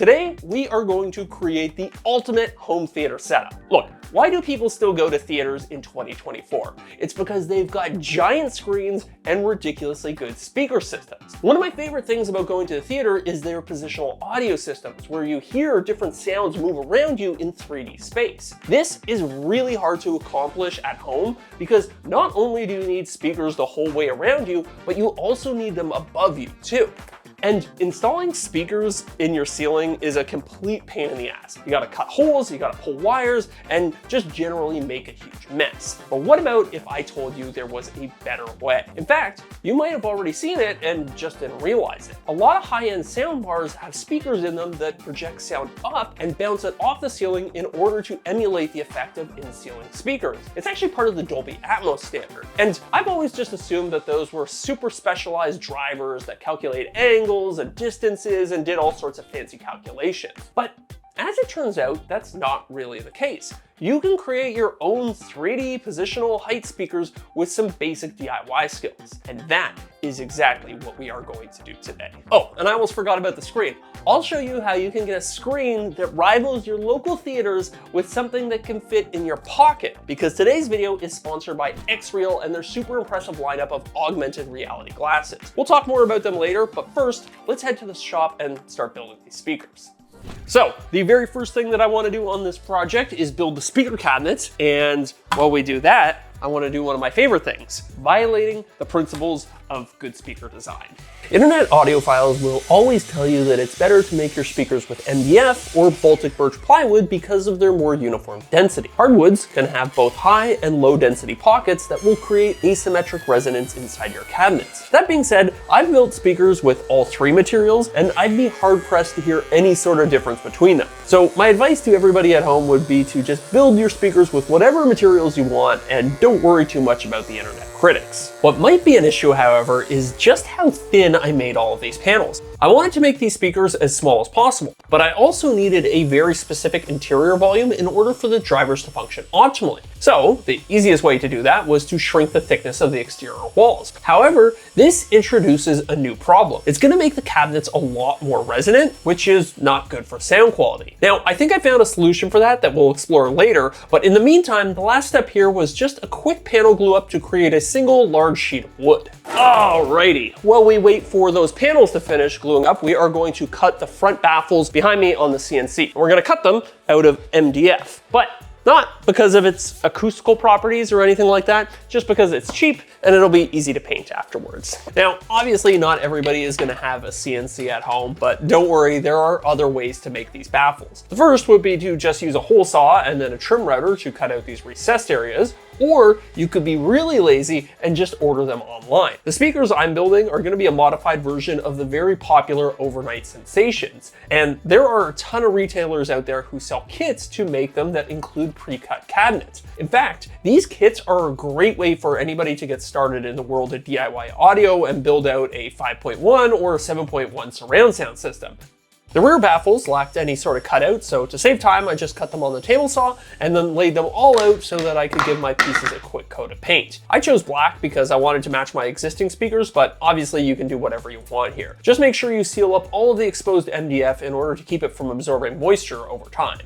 Today, we are going to create the ultimate home theater setup. Look, why do people still go to theaters in 2024? It's because they've got giant screens and ridiculously good speaker systems. One of my favorite things about going to the theater is their positional audio systems, where you hear different sounds move around you in 3D space. This is really hard to accomplish at home because not only do you need speakers the whole way around you, but you also need them above you too. And installing speakers in your ceiling is a complete pain in the ass. You gotta cut holes, you gotta pull wires, and just generally make a huge mess. But what about if I told you there was a better way? In fact, you might have already seen it and just didn't realize it. A lot of high-end sound bars have speakers in them that project sound up and bounce it off the ceiling in order to emulate the effect of in-ceiling speakers. It's actually part of the Dolby Atmos standard. And I've always just assumed that those were super specialized drivers that calculate angles and distances and did all sorts of fancy calculations. But as it turns out, that's not really the case. You can create your own 3D positional height speakers with some basic DIY skills. And that is exactly what we are going to do today. Oh, and I almost forgot about the screen. I'll show you how you can get a screen that rivals your local theaters with something that can fit in your pocket, because today's video is sponsored by XREAL and their super impressive lineup of augmented reality glasses. We'll talk more about them later, but first, let's head to the shop and start building these speakers. So the very first thing that I want to do on this project is build the speaker cabinets, and while we do that, I want to do one of my favorite things, violating the principles of good speaker design. Internet audiophiles will always tell you that it's better to make your speakers with MDF or Baltic birch plywood because of their more uniform density. Hardwoods can have both high and low density pockets that will create asymmetric resonance inside your cabinets. That being said, I've built speakers with all three materials, and I'd be hard pressed to hear any sort of difference between them. So my advice to everybody at home would be to just build your speakers with whatever materials you want and don't worry too much about the internet critics. What might be an issue, however, is just how thin I made all of these panels. I wanted to make these speakers as small as possible, but I also needed a very specific interior volume in order for the drivers to function optimally. So the easiest way to do that was to shrink the thickness of the exterior walls. However, this introduces a new problem. It's going to make the cabinets a lot more resonant, which is not good for sound quality. Now, I think I found a solution for that we'll explore later, but in the meantime, the last step here was just a quick panel glue up to create a single large sheet of wood. Alrighty, while we wait for those panels to finish gluing up, we are going to cut the front baffles behind me on the CNC. We're going to cut them out of MDF, but not because of its acoustical properties or anything like that, just because it's cheap and it'll be easy to paint afterwards. Now, obviously not everybody is gonna have a CNC at home, but don't worry, there are other ways to make these baffles. The first would be to just use a hole saw and then a trim router to cut out these recessed areas, or you could be really lazy and just order them online. The speakers I'm building are gonna be a modified version of the very popular Overnight Sensations, and there are a ton of retailers out there who sell kits to make them that include pre-cut cabinets. In fact, these kits are a great way for anybody to get started in the world of DIY audio and build out a 5.1 or 7.1 surround sound system. The rear baffles lacked any sort of cutout, so to save time, I just cut them on the table saw and then laid them all out so that I could give my pieces a quick coat of paint. I chose black because I wanted to match my existing speakers, but obviously you can do whatever you want here. Just make sure you seal up all of the exposed MDF in order to keep it from absorbing moisture over time.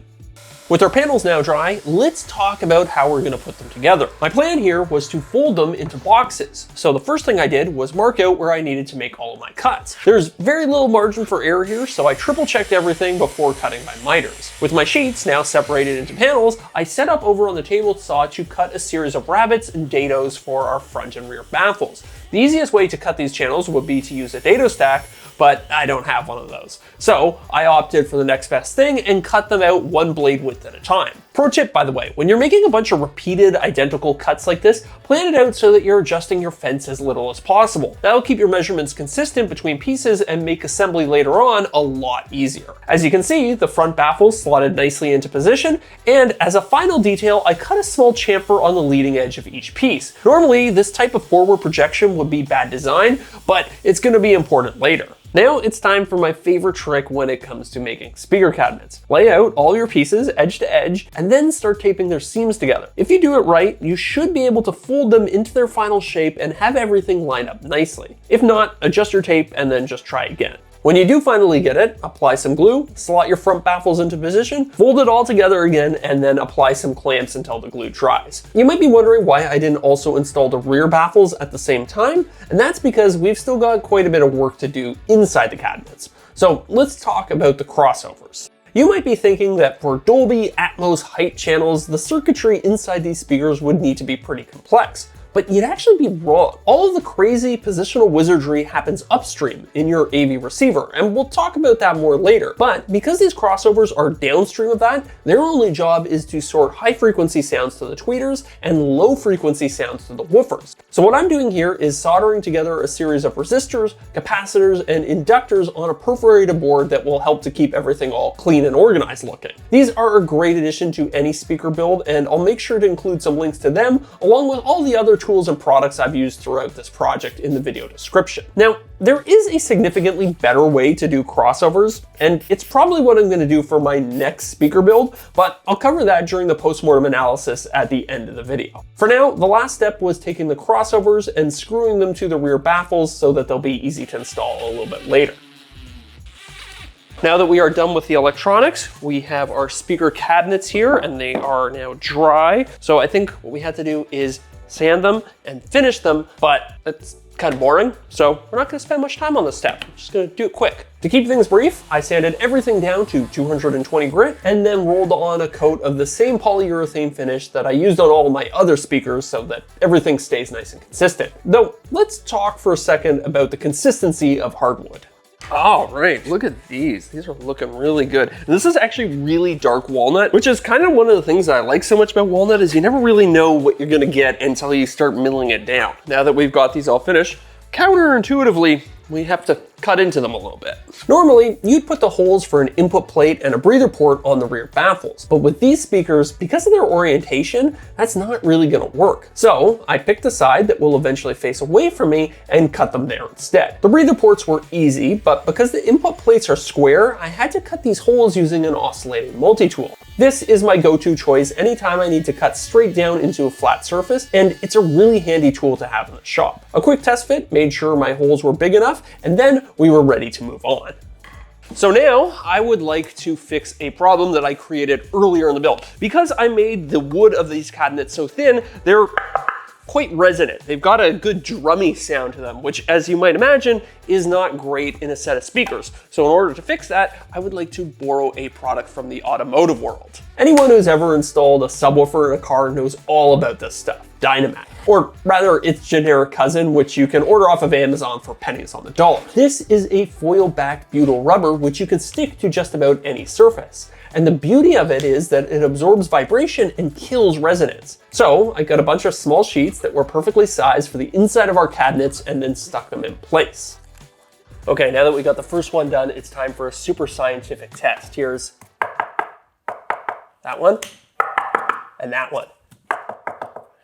With our panels now dry, let's talk about how we're gonna put them together. My plan here was to fold them into boxes. So the first thing I did was mark out where I needed to make all of my cuts. There's very little margin for error here, so I triple checked everything before cutting my miters. With my sheets now separated into panels, I set up over on the table saw to cut a series of rabbets and dados for our front and rear baffles. The easiest way to cut these channels would be to use a dado stack, but I don't have one of those. So I opted for the next best thing and cut them out one blade width at a time. Pro tip, by the way, when you're making a bunch of repeated identical cuts like this, plan it out so that you're adjusting your fence as little as possible. That'll keep your measurements consistent between pieces and make assembly later on a lot easier. As you can see, the front baffles slotted nicely into position, and as a final detail, I cut a small chamfer on the leading edge of each piece. Normally, this type of forward projection would be bad design, but it's going to be important later. Now it's time for my favorite trick when it comes to making speaker cabinets. Lay out all your pieces edge to edge and then start taping their seams together. If you do it right, you should be able to fold them into their final shape and have everything line up nicely. If not, adjust your tape and then just try again. When you do finally get it, apply some glue, slot your front baffles into position, fold it all together again, and then apply some clamps until the glue dries. You might be wondering why I didn't also install the rear baffles at the same time, and that's because we've still got quite a bit of work to do inside the cabinets. So let's talk about the crossovers. You might be thinking that for Dolby Atmos height channels, the circuitry inside these speakers would need to be pretty complex. But you'd actually be wrong. All of the crazy positional wizardry happens upstream in your AV receiver, and we'll talk about that more later. But because these crossovers are downstream of that, their only job is to sort high frequency sounds to the tweeters and low frequency sounds to the woofers. So what I'm doing here is soldering together a series of resistors, capacitors, and inductors on a perforated board that will help to keep everything all clean and organized looking. These are a great addition to any speaker build, and I'll make sure to include some links to them, along with all the other tools and products I've used throughout this project in the video description. Now, there is a significantly better way to do crossovers, and it's probably what I'm going to do for my next speaker build, but I'll cover that during the postmortem analysis at the end of the video. For now, the last step was taking the crossovers and screwing them to the rear baffles so that they'll be easy to install a little bit later. Now that we are done with the electronics, we have our speaker cabinets here, and they are now dry. So I think what we had to do is sand them and finish them, but that's kind of boring, so we're not going to spend much time on this step. I'm just going to do it quick. To keep things brief, I sanded everything down to 220 grit and then rolled on a coat of the same polyurethane finish that I used on all of my other speakers so that everything stays nice and consistent. Though, let's talk for a second about the consistency of hardwood. All right, look at these. These are looking really good. And this is actually really dark walnut, which is kind of one of the things that I like so much about walnut is you never really know what you're gonna get until you start milling it down. Now that we've got these all finished, counterintuitively, we have to cut into them a little bit. Normally, you'd put the holes for an input plate and a breather port on the rear baffles, but with these speakers, because of their orientation, that's not really gonna work. So I picked a side that will eventually face away from me and cut them there instead. The breather ports were easy, but because the input plates are square, I had to cut these holes using an oscillating multi-tool. This is my go-to choice anytime I need to cut straight down into a flat surface, and it's a really handy tool to have in the shop. A quick test fit made sure my holes were big enough, and then we were ready to move on. So now I would like to fix a problem that I created earlier in the build. Because I made the wood of these cabinets so thin, they're quite resonant. They've got a good drummy sound to them, which, as you might imagine, is not great in a set of speakers. So in order to fix that, I would like to borrow a product from the automotive world. Anyone who's ever installed a subwoofer in a car knows all about this stuff, Dynamac. Or rather, its generic cousin, which you can order off of Amazon for pennies on the dollar. This is a foil-backed butyl rubber, which you can stick to just about any surface. And the beauty of it is that it absorbs vibration and kills resonance. So I got a bunch of small sheets that were perfectly sized for the inside of our cabinets and then stuck them in place. Okay, now that we got the first one done, it's time for a super scientific test. Here's that one and that one.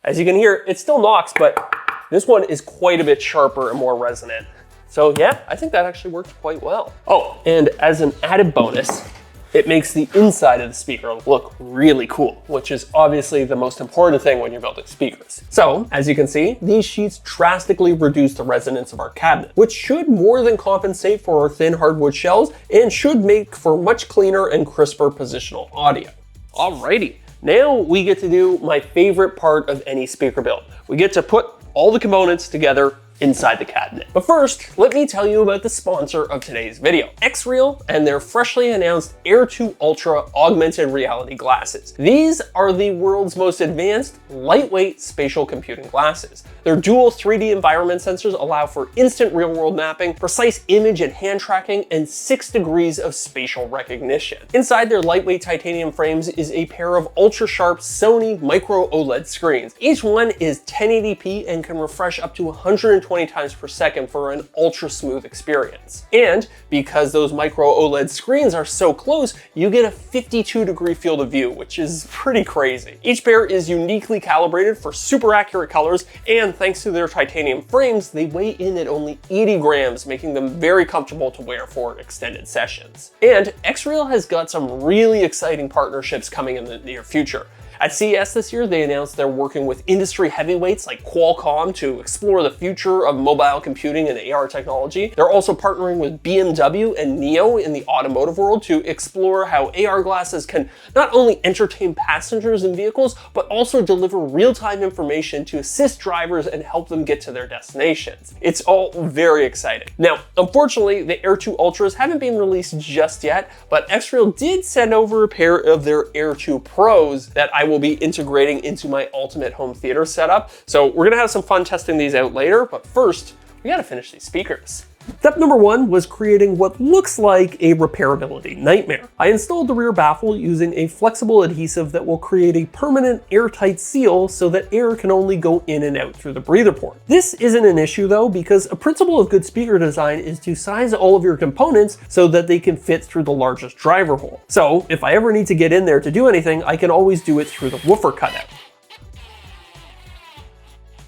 As you can hear, it still knocks, but this one is quite a bit sharper and more resonant. So yeah, I think that actually worked quite well. Oh, and as an added bonus, it makes the inside of the speaker look really cool, which is obviously the most important thing when you're building speakers. So, as you can see, these sheets drastically reduce the resonance of our cabinet, which should more than compensate for our thin hardwood shells and should make for much cleaner and crisper positional audio. Alrighty, now we get to do my favorite part of any speaker build. We get to put all the components together inside the cabinet. But first, let me tell you about the sponsor of today's video, XREAL and their freshly announced Air 2 Ultra augmented reality glasses. These are the world's most advanced, lightweight spatial computing glasses. Their dual 3D environment sensors allow for instant real-world mapping, precise image and hand tracking, and 6 degrees of spatial recognition. Inside their lightweight titanium frames is a pair of ultra-sharp Sony micro OLED screens. Each one is 1080p and can refresh up to 120 times per second for an ultra smooth experience. And because those micro OLED screens are so close, you get a 52-degree field of view, which is pretty crazy. Each pair is uniquely calibrated for super accurate colors, and thanks to their titanium frames, they weigh in at only 80 grams, making them very comfortable to wear for extended sessions. And XREAL has got some really exciting partnerships coming in the near future. At CES this year, they announced they're working with industry heavyweights like Qualcomm to explore the future of mobile computing and AR technology. They're also partnering with BMW and NIO in the automotive world to explore how AR glasses can not only entertain passengers in vehicles, but also deliver real-time information to assist drivers and help them get to their destinations. It's all very exciting. Now, unfortunately, the Air 2 Ultras haven't been released just yet, but XREAL did send over a pair of their Air 2 Pros that I will be integrating into my ultimate home theater setup. So we're gonna have some fun testing these out later, but first, we gotta finish these speakers. Step number 1 was creating what looks like a repairability nightmare. I installed the rear baffle using a flexible adhesive that will create a permanent airtight seal so that air can only go in and out through the breather port. This isn't an issue though, because a principle of good speaker design is to size all of your components so that they can fit through the largest driver hole. So if I ever need to get in there to do anything, I can always do it through the woofer cutout.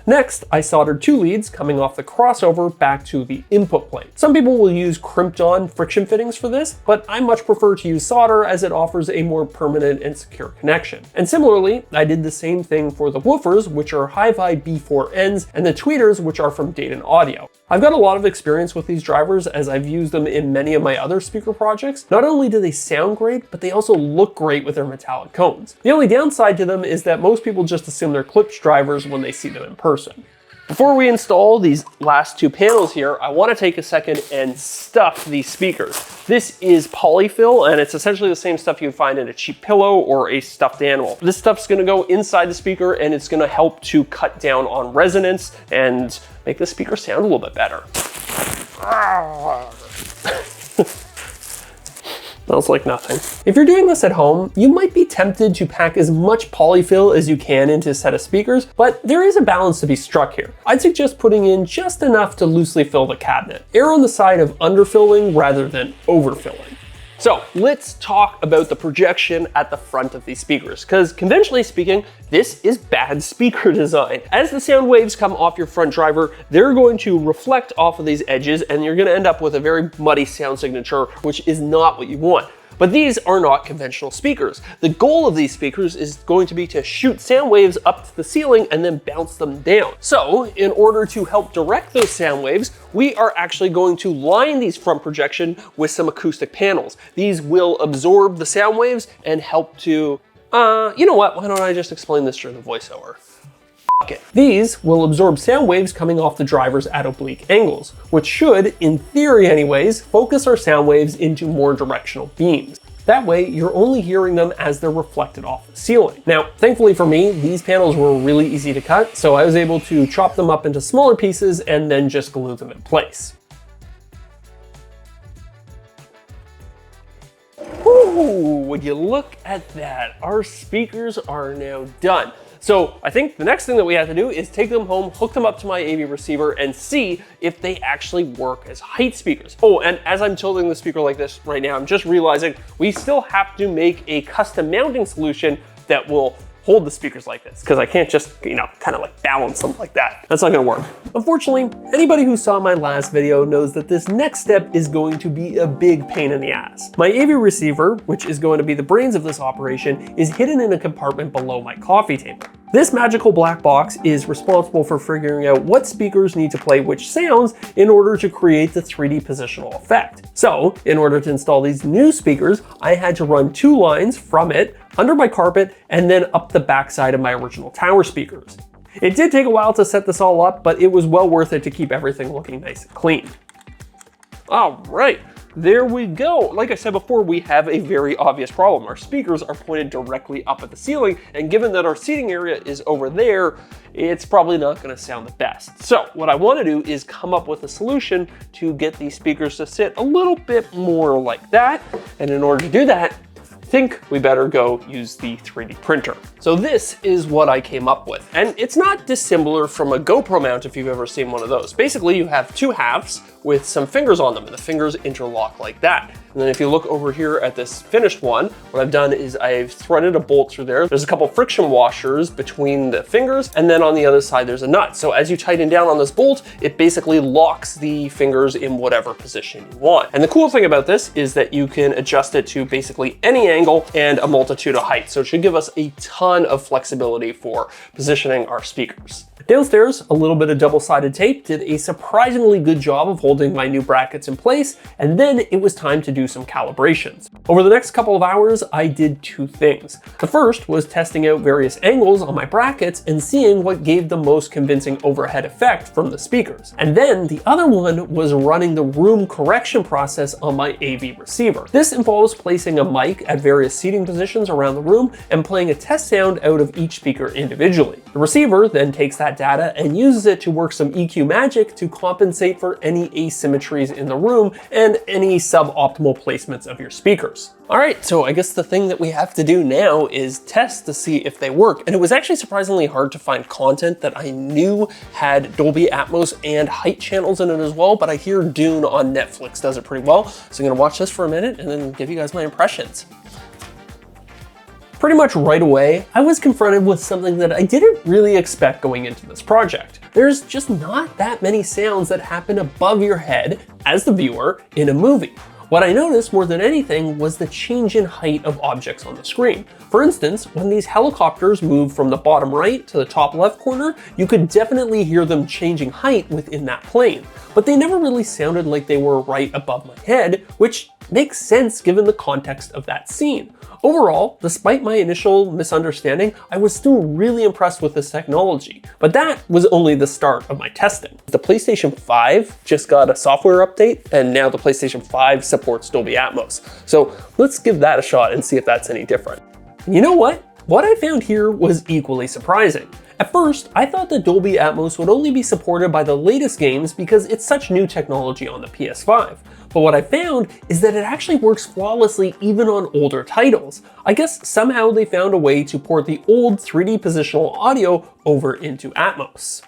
Next, I soldered 2 leads coming off the crossover back to the input plate. Some people will use crimped on friction fittings for this, but I much prefer to use solder as it offers a more permanent and secure connection. And similarly, I did the same thing for the woofers, which are Hi-Fi B4Ns, and the tweeters, which are from Dayton Audio. I've got a lot of experience with these drivers as I've used them in many of my other speaker projects. Not only do they sound great, but they also look great with their metallic cones. The only downside to them is that most people just assume they're Klipsch drivers when they see them in person. Before we install these last 2 panels here, I want to take a second and stuff these speakers. This is polyfill, and it's essentially the same stuff you'd find in a cheap pillow or a stuffed animal. This stuff's going to go inside the speaker, and it's going to help to cut down on resonance and make the speaker sound a little bit better. Smells like nothing. If you're doing this at home, you might be tempted to pack as much polyfill as you can into a set of speakers, but there is a balance to be struck here. I'd suggest putting in just enough to loosely fill the cabinet. Err on the side of underfilling rather than overfilling. So let's talk about the projection at the front of these speakers, because conventionally speaking, this is bad speaker design. As the sound waves come off your front driver, they're going to reflect off of these edges, and you're going to end up with a very muddy sound signature, which is not what you want. But these are not conventional speakers. The goal of these speakers is going to be to shoot sound waves up to the ceiling and then bounce them down. So in order to help direct those sound waves, we are actually going to line these front projection with some acoustic panels. These will absorb the sound waves and help to, you know what, why don't I just explain this during the voiceover? These will absorb sound waves coming off the drivers at oblique angles, which should, in theory anyways, focus our sound waves into more directional beams. That way, you're only hearing them as they're reflected off the ceiling. Now, thankfully for me, these panels were really easy to cut, so I was able to chop them up into smaller pieces and then just glue them in place. Ooh, would you look at that? Our speakers are now done. So I think the next thing that we have to do is take them home, hook them up to my AV receiver, and see if they actually work as height speakers. Oh, and as I'm tilting the speaker like this right now, I'm just realizing we still have to make a custom mounting solution that will hold the speakers like this, because I can't just, kind of like balance them like that. That's not gonna work. Unfortunately, anybody who saw my last video knows that this next step is going to be a big pain in the ass. My AV receiver, which is going to be the brains of this operation, is hidden in a compartment below my coffee table. This magical black box is responsible for figuring out what speakers need to play which sounds in order to create the 3D positional effect. So, in order to install these new speakers, I had to run 2 lines from it, under my carpet, and then up the backside of my original tower speakers. It did take a while to set this all up, but it was well worth it to keep everything looking nice and clean. All right. There we go. Like I said before, we have a very obvious problem. Our speakers are pointed directly up at the ceiling, and given that our seating area is over there, it's probably not going to sound the best. So what I want to do is come up with a solution to get these speakers to sit a little bit more like that. And in order to do that, I think we better go use the 3D printer. So this is what I came up with, and it's not dissimilar from a GoPro mount if you've ever seen one of those. Basically, you have 2 halves with some fingers on them, and the fingers interlock like that. And then if you look over here at this finished one, what I've done is I've threaded a bolt through there. There's a couple friction washers between the fingers, and then on the other side there's a nut. So as you tighten down on this bolt, it basically locks the fingers in whatever position you want. And the cool thing about this is that you can adjust it to basically any angle and a multitude of heights. So it should give us a ton of flexibility for positioning our speakers. Downstairs, a little bit of double-sided tape did a surprisingly good job of holding my new brackets in place, and then it was time to do some calibrations. Over the next couple of hours, I did two things. The first was testing out various angles on my brackets and seeing what gave the most convincing overhead effect from the speakers. And then the other one was running the room correction process on my AV receiver. This involves placing a mic at various seating positions around the room and playing a test sound out of each speaker individually. The receiver then takes that data and uses it to work some EQ magic to compensate for any asymmetries in the room and any suboptimal placements of your speakers. All right, so I guess the thing that we have to do now is test to see if they work. And it was actually surprisingly hard to find content that I knew had Dolby Atmos and height channels in it as well, but I hear Dune on Netflix does it pretty well. So I'm gonna watch this for a minute and then give you guys my impressions. Pretty much right away, I was confronted with something that I didn't really expect going into this project. There's just not that many sounds that happen above your head as the viewer in a movie. What I noticed more than anything was the change in height of objects on the screen. For instance, when these helicopters move from the bottom right to the top left corner, you could definitely hear them changing height within that plane. But they never really sounded like they were right above my head, which makes sense given the context of that scene. Overall, despite my initial misunderstanding, I was still really impressed with this technology. But that was only the start of my testing. The PlayStation 5 just got a software update, and now the PlayStation 5 supports Dolby Atmos. So let's give that a shot and see if that's any different. You know what? What I found here was equally surprising. At first, I thought that Dolby Atmos would only be supported by the latest games because it's such new technology on the PS5. But what I found is that it actually works flawlessly even on older titles. I guess somehow they found a way to port the old 3D positional audio over into Atmos.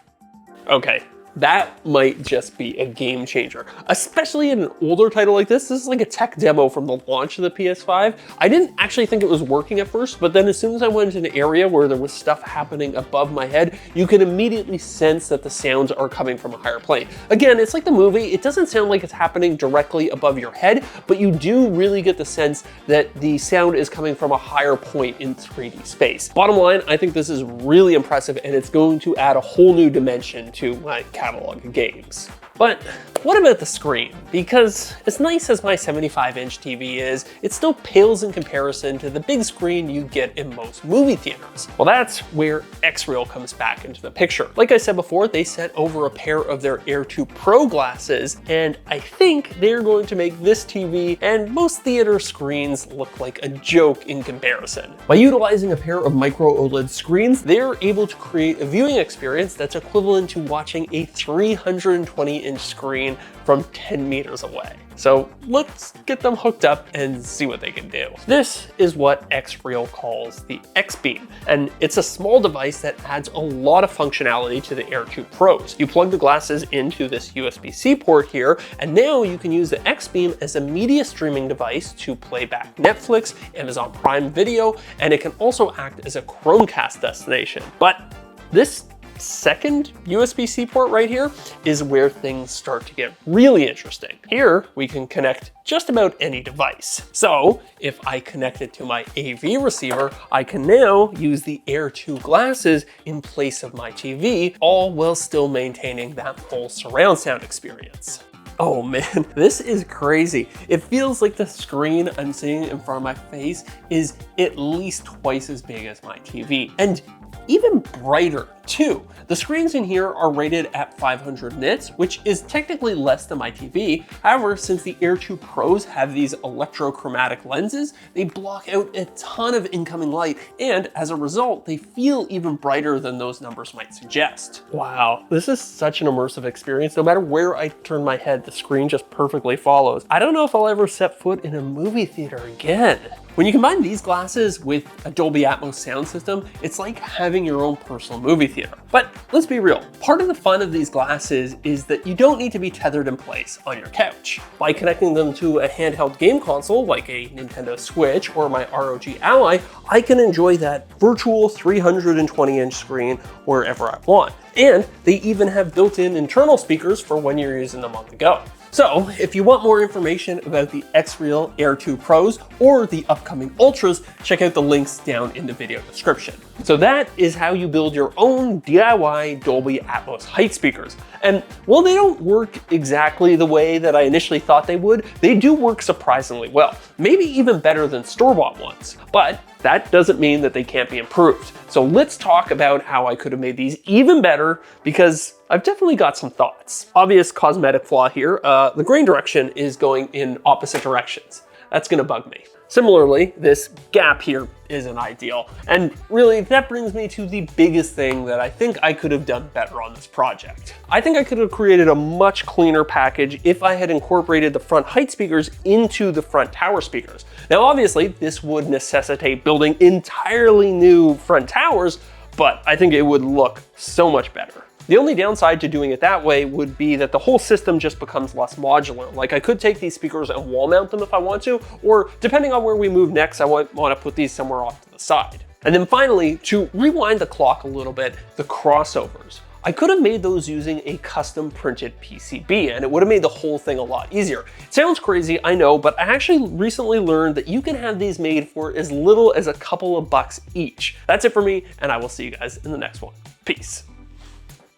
Okay. That might just be a game changer, especially in an older title like this. This is like a tech demo from the launch of the PS5. I didn't actually think it was working at first, but then as soon as I went into an area where there was stuff happening above my head, you can immediately sense that the sounds are coming from a higher plane. Again, it's like the movie. It doesn't sound like it's happening directly above your head, but you do really get the sense that the sound is coming from a higher point in 3D space. Bottom line, I think this is really impressive, and it's going to add a whole new dimension to my catalog of games. But what about the screen? Because as nice as my 75-inch TV is, it still pales in comparison to the big screen you get in most movie theaters. Well, that's where XREAL comes back into the picture. Like I said before, they sent over a pair of their Air 2 Pro glasses, and I think they're going to make this TV and most theater screens look like a joke in comparison. By utilizing a pair of micro OLED screens, they're able to create a viewing experience that's equivalent to watching a 320-inch screen from 10 meters away. So let's get them hooked up and see what they can do. This is what XREAL calls the X-Beam, and it's a small device that adds a lot of functionality to the Air 2 Pros. You plug the glasses into this USB-C port here, and now you can use the X-Beam as a media streaming device to play back Netflix, Amazon Prime Video, and it can also act as a Chromecast destination. But this second USB-C port right here is where things start to get really interesting. Here we can connect just about any device. So if I connect it to my AV receiver, I can now use the Air 2 glasses in place of my TV, all while still maintaining that full surround sound experience. Oh man, this is crazy. It feels like the screen I'm seeing in front of my face is at least twice as big as my TV, and even brighter too. The screens in here are rated at 500 nits, which is technically less than my TV. However, since the Air 2 Pros have these electrochromatic lenses, they block out a ton of incoming light, and as a result, they feel even brighter than those numbers might suggest. Wow, this is such an immersive experience. No matter where I turn my head, the screen just perfectly follows. I don't know if I'll ever set foot in a movie theater again. When you combine these glasses with a Dolby Atmos sound system, it's like having your own personal movie theater. But let's be real, part of the fun of these glasses is that you don't need to be tethered in place on your couch. By connecting them to a handheld game console like a Nintendo Switch or my ROG Ally, I can enjoy that virtual 320-inch screen wherever I want. And they even have built-in internal speakers for when you're using them on the go. So if you want more information about the XREAL Air 2 Pros or the upcoming Ultras, check out the links down in the video description. So that is how you build your own DIY Dolby Atmos height speakers. And while they don't work exactly the way that I initially thought they would, they do work surprisingly well, maybe even better than store-bought ones. But that doesn't mean that they can't be improved. So let's talk about how I could have made these even better, because I've definitely got some thoughts. Obvious cosmetic flaw here, the grain direction is going in opposite directions. That's gonna bug me. Similarly, this gap here isn't ideal. And really, that brings me to the biggest thing that I think I could have done better on this project. I think I could have created a much cleaner package if I had incorporated the front height speakers into the front tower speakers. Now, obviously, this would necessitate building entirely new front towers, but I think it would look so much better. The only downside to doing it that way would be that the whole system just becomes less modular. Like, I could take these speakers and wall mount them if I want to, or depending on where we move next, I want to put these somewhere off to the side. And then finally, to rewind the clock a little bit, the crossovers. I could have made those using a custom printed PCB, and it would have made the whole thing a lot easier. It sounds crazy, I know, but I actually recently learned that you can have these made for as little as a couple of bucks each. That's it for me, and I will see you guys in the next one. Peace.